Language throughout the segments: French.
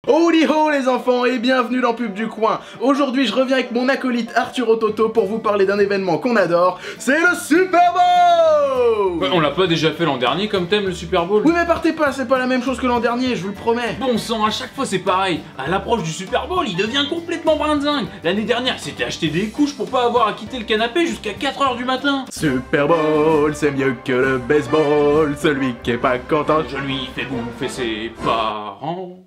Howdy ho les enfants et bienvenue dans Pub du Coin. Aujourd'hui je reviens avec mon acolyte Arturo Toto pour vous parler d'un événement qu'on adore, c'est le Super Bowl. Ouais, on l'a pas déjà fait l'an dernier comme thème le Super Bowl? Oui mais partez pas, c'est pas la même chose que l'an dernier, je vous le promets. Bon sang, à chaque fois c'est pareil. À l'approche du Super Bowl, il devient complètement brinzingue. L'année dernière, il s'était acheté des couches pour pas avoir à quitter le canapé jusqu'à 4 h du matin. Super Bowl, c'est mieux que le baseball, celui qui est pas content. Je lui fais bouffer ses parents.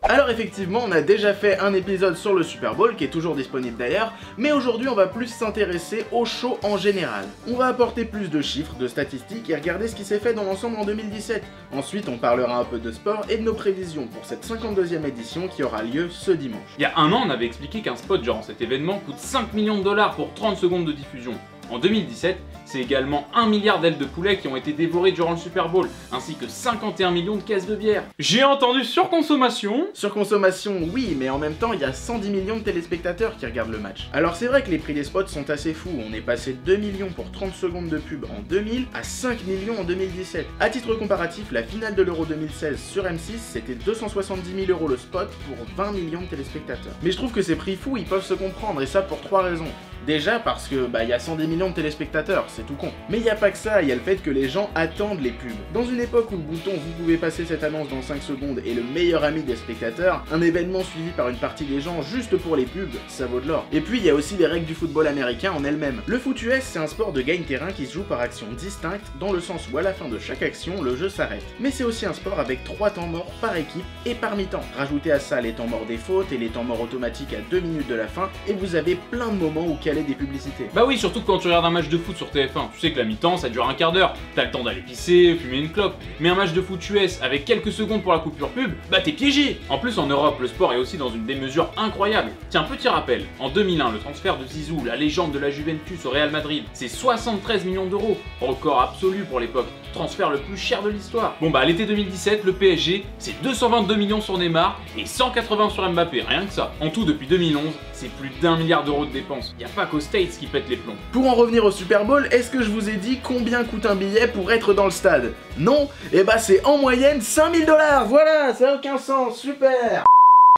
Alors effectivement, on a déjà fait un épisode sur le Super Bowl, qui est toujours disponible d'ailleurs, mais aujourd'hui on va plus s'intéresser au show en général. On va apporter plus de chiffres, de statistiques et regarder ce qui s'est fait dans l'ensemble en 2017. Ensuite on parlera un peu de sport et de nos prévisions pour cette 52e édition qui aura lieu ce dimanche. Il y a un an, on avait expliqué qu'un spot durant cet événement coûte 5 millions de dollars pour 30 secondes de diffusion. En 2017, c'est également 1 milliard d'ailes de poulet qui ont été dévorées durant le Super Bowl, ainsi que 51 millions de caisses de bière. J'ai entendu surconsommation. Surconsommation, oui, mais en même temps, il y a 110 millions de téléspectateurs qui regardent le match. Alors c'est vrai que les prix des spots sont assez fous, on est passé de 2 millions pour 30 secondes de pub en 2000 à 5 millions en 2017. A titre comparatif, la finale de l'Euro 2016 sur M6, c'était 270 000 € le spot pour 20 millions de téléspectateurs. Mais je trouve que ces prix fous, ils peuvent se comprendre, et ça pour 3 raisons. Déjà parce que il y a 110 millions de téléspectateurs, c'est tout con. Mais il n'y a pas que ça, il y a le fait que les gens attendent les pubs. Dans une époque où le bouton vous pouvez passer cette annonce dans 5 secondes est le meilleur ami des spectateurs, un événement suivi par une partie des gens juste pour les pubs, ça vaut de l'or. Et puis il y a aussi les règles du football américain en elles-mêmes. Le foot US c'est un sport de gagne-terrain qui se joue par actions distinctes, dans le sens où à la fin de chaque action, le jeu s'arrête. Mais c'est aussi un sport avec 3 temps morts par équipe et par mi-temps. Rajoutez à ça les temps morts des fautes et les temps morts automatiques à 2 minutes de la fin, et vous avez plein de moments où caler des publicités. Bah oui, surtout quand tu regardes un match de foot sur TF1, tu sais que la mi-temps ça dure un quart d'heure, t'as le temps d'aller pisser, fumer une clope. Mais un match de foot US avec quelques secondes pour la coupure pub, bah t'es piégé. En plus en Europe, le sport est aussi dans une démesure incroyable. Tiens, petit rappel, en 2001, le transfert de Zizou, la légende de la Juventus au Real Madrid, c'est 73 millions d'euros, record absolu pour l'époque, transfert le plus cher de l'histoire. Bon bah à l'été 2017, le PSG, c'est 222 millions sur Neymar et 180 sur Mbappé, rien que ça. En tout depuis 2011, c'est plus d'1 milliard d'euros de dépenses. Y a pas qu'aux States qui pètent les plombs. Pour en revenir au Super Bowl, est-ce que je vous ai dit combien coûte un billet pour être dans le stade? Non? Et bah c'est en moyenne 5000 $, voilà, ça n'a aucun sens, super!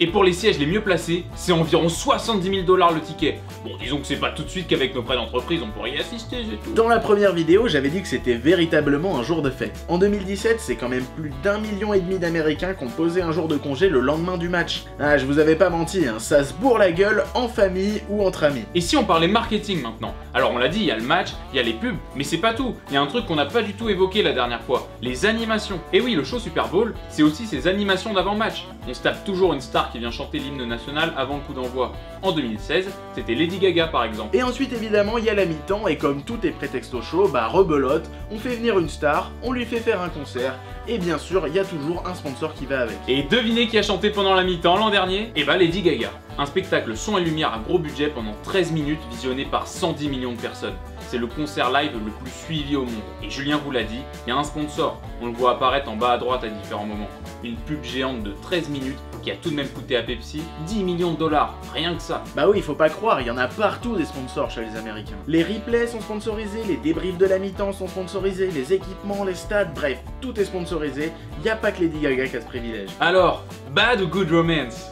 Et pour les sièges les mieux placés, c'est environ 70 000 $ le ticket. Bon, disons que c'est pas tout de suite qu'avec nos prêts d'entreprise on pourrait y assister, c'est tout. Dans la première vidéo, j'avais dit que c'était véritablement un jour de fête. En 2017, c'est quand même plus d'1,5 million d'Américains qui ont posé un jour de congé le lendemain du match. Ah, je vous avais pas menti, hein, ça se bourre la gueule en famille ou entre amis. Et si on parlait marketing maintenant? Alors on l'a dit, il y a le match, il y a les pubs, mais c'est pas tout. Il y a un truc qu'on n'a pas du tout évoqué la dernière fois, les animations. Et oui, le show Super Bowl, c'est aussi ces animations d'avant-match. On se tape toujours une star qui vient chanter l'hymne national avant le coup d'envoi. En 2016, c'était Lady Gaga par exemple. Et ensuite évidemment il y a la mi-temps et comme tout est prétexte au show, bah rebelote, on fait venir une star, on lui fait faire un concert et bien sûr il y a toujours un sponsor qui va avec. Et devinez qui a chanté pendant la mi-temps l'an dernier? Et bah Lady Gaga. Un spectacle son et lumière à gros budget pendant 13 minutes visionné par 110 millions de personnes. C'est le concert live le plus suivi au monde. Et Julien vous l'a dit, il y a un sponsor. On le voit apparaître en bas à droite à différents moments. Une pub géante de 13 minutes qui a tout de même coûté à Pepsi 10 millions de $, rien que ça. Bah oui, faut pas croire, il y en a partout des sponsors chez les Américains. Les replays sont sponsorisés, les débriefs de la mi-temps sont sponsorisés, les équipements, les stades, bref, tout est sponsorisé, y a pas que Lady Gaga qui a ce privilège. Alors, bad ou good romance?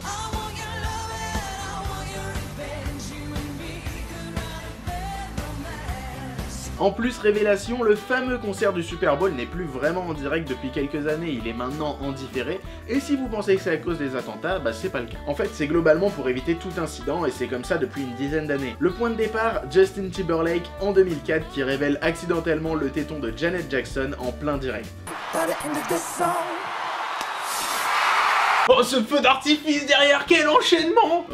En plus, révélation, le fameux concert du Super Bowl n'est plus vraiment en direct depuis quelques années, il est maintenant en différé, et si vous pensez que c'est à cause des attentats, bah c'est pas le cas. En fait, c'est globalement pour éviter tout incident, et c'est comme ça depuis une dizaine d'années. Le point de départ, Justin Timberlake en 2004 qui révèle accidentellement le téton de Janet Jackson en plein direct. Oh, ce feu d'artifice derrière, quel enchaînement!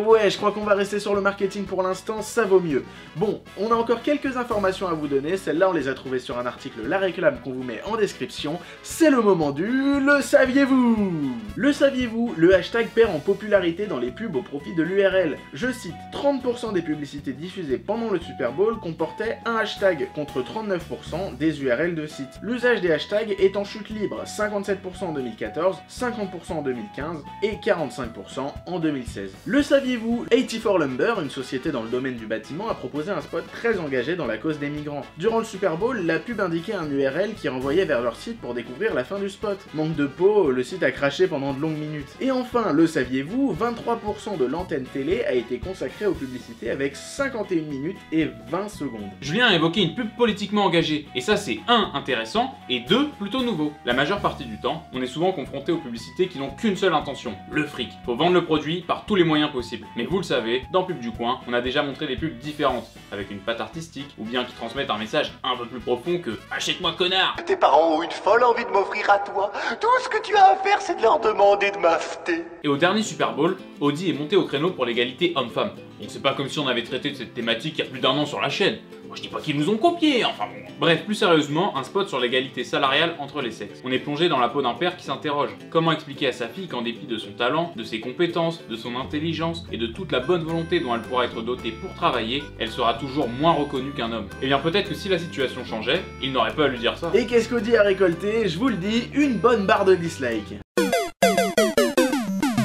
Ouais, je crois qu'on va rester sur le marketing pour l'instant, ça vaut mieux. Bon, on a encore quelques informations à vous donner, celles-là on les a trouvées sur un article La Réclame qu'on vous met en description. C'est le moment du Le saviez-vous? Le saviez-vous? Le hashtag perd en popularité dans les pubs au profit de l'URL. Je cite, 30% des publicités diffusées pendant le Super Bowl comportaient un hashtag contre 39% des URL de sites. L'usage des hashtags est en chute libre, 57% en 2014, 50% en 2015, 2015 et 45% en 2016. Le saviez-vous, 84 Lumber, une société dans le domaine du bâtiment, a proposé un spot très engagé dans la cause des migrants. Durant le Super Bowl, la pub indiquait un URL qui renvoyait vers leur site pour découvrir la fin du spot. Manque de peau, le site a craché pendant de longues minutes. Et enfin, le saviez-vous, 23% de l'antenne télé a été consacrée aux publicités avec 51 minutes et 20 secondes. Julien a évoqué une pub politiquement engagée, et ça c'est 1 intéressant, et 2 plutôt nouveau. La majeure partie du temps, on est souvent confronté aux publicités qui n'ont qu'une seule intention, le fric. Faut vendre le produit par tous les moyens possibles. Mais vous le savez, dans Pub du Coin, on a déjà montré des pubs différentes, avec une patte artistique, ou bien qui transmettent un message un peu plus profond que « Achète-moi connard !» Tes parents ont une folle envie de m'offrir à toi. Tout ce que tu as à faire, c'est de leur demander de m'acheter. Et au dernier Super Bowl, Audi est monté au créneau pour l'égalité homme-femme. Bon, c'est pas comme si on avait traité de cette thématique il y a plus d'1 an sur la chaîne. Moi, je dis pas qu'ils nous ont copiés, enfin bon. Bref, plus sérieusement, un spot sur l'égalité salariale entre les sexes. On est plongé dans la peau d'un père qui s'interroge. Comment expliquer à sa fille qu'en dépit de son talent, de ses compétences, de son intelligence et de toute la bonne volonté dont elle pourra être dotée pour travailler, elle sera toujours moins reconnue qu'un homme? Eh bien peut-être que si la situation changeait, il n'aurait pas à lui dire ça. Et qu'est-ce qu'Audi a récolté? Je vous le dis, une bonne barre de dislike.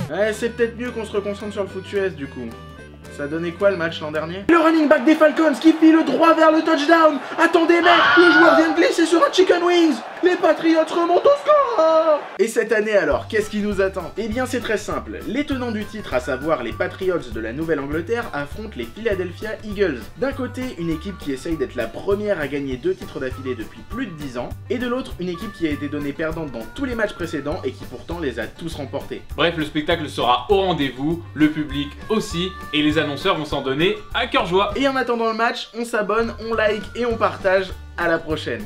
Ouais, c'est peut-être mieux qu'on se reconcentre sur le foot US du coup. Ça donnait quoi le match l'an dernier? Le running back des Falcons qui file droit vers le touchdown. Attendez mec, le joueur vient de glisser sur un chicken wings. Les Patriots remontent au score. Et cette année alors, qu'est-ce qui nous attend? Eh bien c'est très simple, les tenants du titre, à savoir les Patriots de la Nouvelle-Angleterre, affrontent les Philadelphia Eagles. D'un côté, une équipe qui essaye d'être la première à gagner 2 titres d'affilée depuis plus de 10 ans, et de l'autre, une équipe qui a été donnée perdante dans tous les matchs précédents et qui pourtant les a tous remportés. Bref, le spectacle sera au rendez-vous, le public aussi, et les annonceurs vont s'en donner à cœur joie. Et en attendant le match, on s'abonne, on like et on partage. À la prochaine.